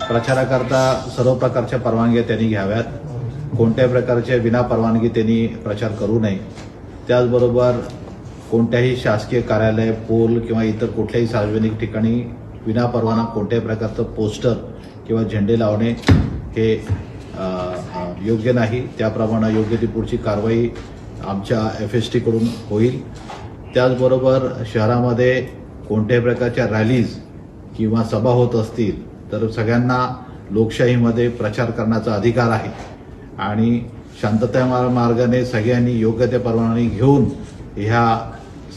प्रचाराकरता सर्व प्रकारच्या परवानग्या त्यांनी घ्याव्यात. कोणत्याही प्रकारच्या विनापरवानगी त्यांनी प्रचार करू नये. त्याचबरोबर कोणत्याही शासकीय कार्यालय, पोल किंवा इतर कुठल्याही सार्वजनिक ठिकाणी विनापरवाना कोणत्याही प्रकारचं पोस्टर किंवा झेंडे लावणे हे योग्य नाही. त्याप्रमाणे योग्य ती पुढची कारवाई आमच्या FST कडून होईल. त्याचबरोबर शहरामध्ये कोणत्याही प्रकारच्या रॅलीज किंवा सभा होत असतील तर सगळ्यांना लोकशाहीमध्ये प्रचार करण्याचा अधिकार आहे आणि शांतता मार्गाने सगळ्यांनी योग्य त्या परवानगी घेऊन ह्या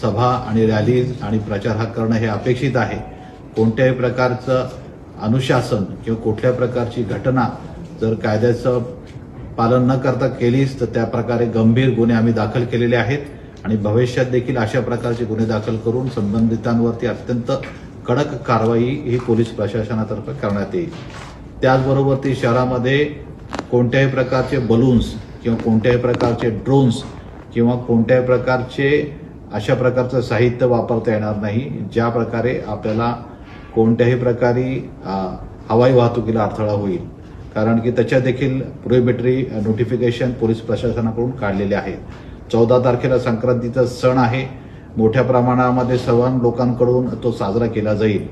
सभा आणि रॅलीज आणि प्रचार हा करणं हे अपेक्षित आहे. कोणत्याही प्रकारचं अनुशासन किंवा कुठल्या प्रकारची घटना जर कायद्याचं पालन न करता केलीच तर त्या प्रकारे गंभीर गुन्हे आम्ही दाखल केलेले आहेत आणि भविष्यात देखील अशा प्रकारचे गुन्हे दाखल करून संबंधितांवरती अत्यंत कडक कारवाई ही पोलीस प्रशासनातर्फे करण्यात येईल. त्याचबरोबर ती शहरामध्ये कोणत्याही प्रकारचे बलून्स किंवा कोणत्याही प्रकारचे ड्रोन्स किंवा कोणत्याही प्रकारचे अशा प्रकारचं साहित्य वापरता येणार नाही ज्या प्रकारे आपल्याला कोणत्याही प्रकारे हवाई वाहतुकीला अडथळा होईल. कारण की त्याच्या देखील प्रोहिबिटरी नोटिफिकेशन पोलीस प्रशासनाकडून काढलेले आहे. 14 तारखेला संक्रांतीचा सण आहे. मोठ्या प्रमाणामध्ये सर्व लोकांकडून तो साजरा केला जाईल.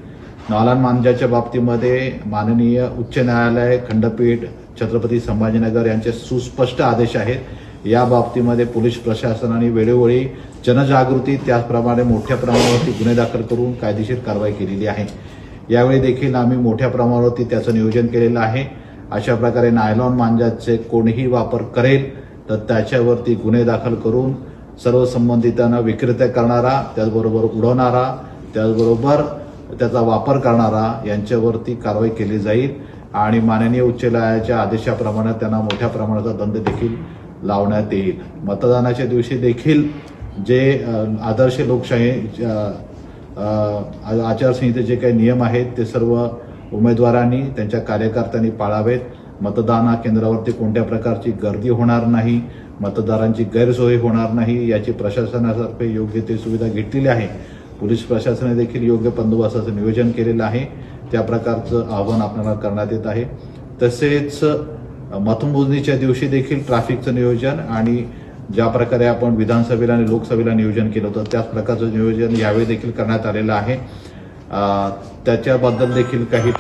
नालन मांजाच्या बाबतीमध्ये माननीय उच्च न्यायालय, खंडपीठ, छत्रपती संभाजीनगर यांचे सुस्पष्ट आदेश आहेत. या बाबतीमध्ये पोलीस प्रशासनाने वेळोवेळी जनजागृती त्याचप्रमाणे मोठ्या प्रमाणावरती गुन्हे दाखल करून कायदेशीर कारवाई केलेली आहे. यावेळी देखील आम्ही मोठ्या प्रमाणावरती त्याचं नियोजन केलेलं आहे. अशा प्रकारे नायलॉन मांजाचे कोणीही वापर करेल तर त्याच्यावरती गुन्हे दाखल करून सर्व संबंधितांना विक्रेते करणारा, त्याचबरोबर उडवणारा, त्याचबरोबर त्याचा वापर करणारा यांच्यावरती कारवाई केली जाईल आणि माननीय उच्च न्यायालयाच्या आदेशाप्रमाणे त्यांना मोठ्या प्रमाणाचा दंड देखील लावण्यात येईल. मतदानाच्या दिवशी देखील जे आदर्श लोकशाही आचारसंहितेचे जे काही नियम आहेत ते सर्व उमेदवारांनी त्यांच्या कार्यकर्त्यांनी पाळावेत. मतदान केंद्रावरती कोणत्या प्रकारची गर्दी होणार नाही, मतदारांची गैरसोय होणार नाही याची प्रशासनातर्फे योग्य ती सुविधा घेतलेली आहे. पोलीस प्रशासनाने देखील योग्य बंदोबस्ताचं नियोजन केलेलं आहे. त्या प्रकारचं आवाहन आपल्याला करण्यात येत आहे. तसेच मतमोजणीच्या दिवशी देखील ट्रॅफिकचं नियोजन आणि ज्या प्रकारे आपण विधानसभेला आणि लोकसभेला नियोजन केलं होतं त्याच प्रकारचं नियोजन यावेळी देखील करण्यात आलेलं आहे. त्याच्याबद्दल देखील काही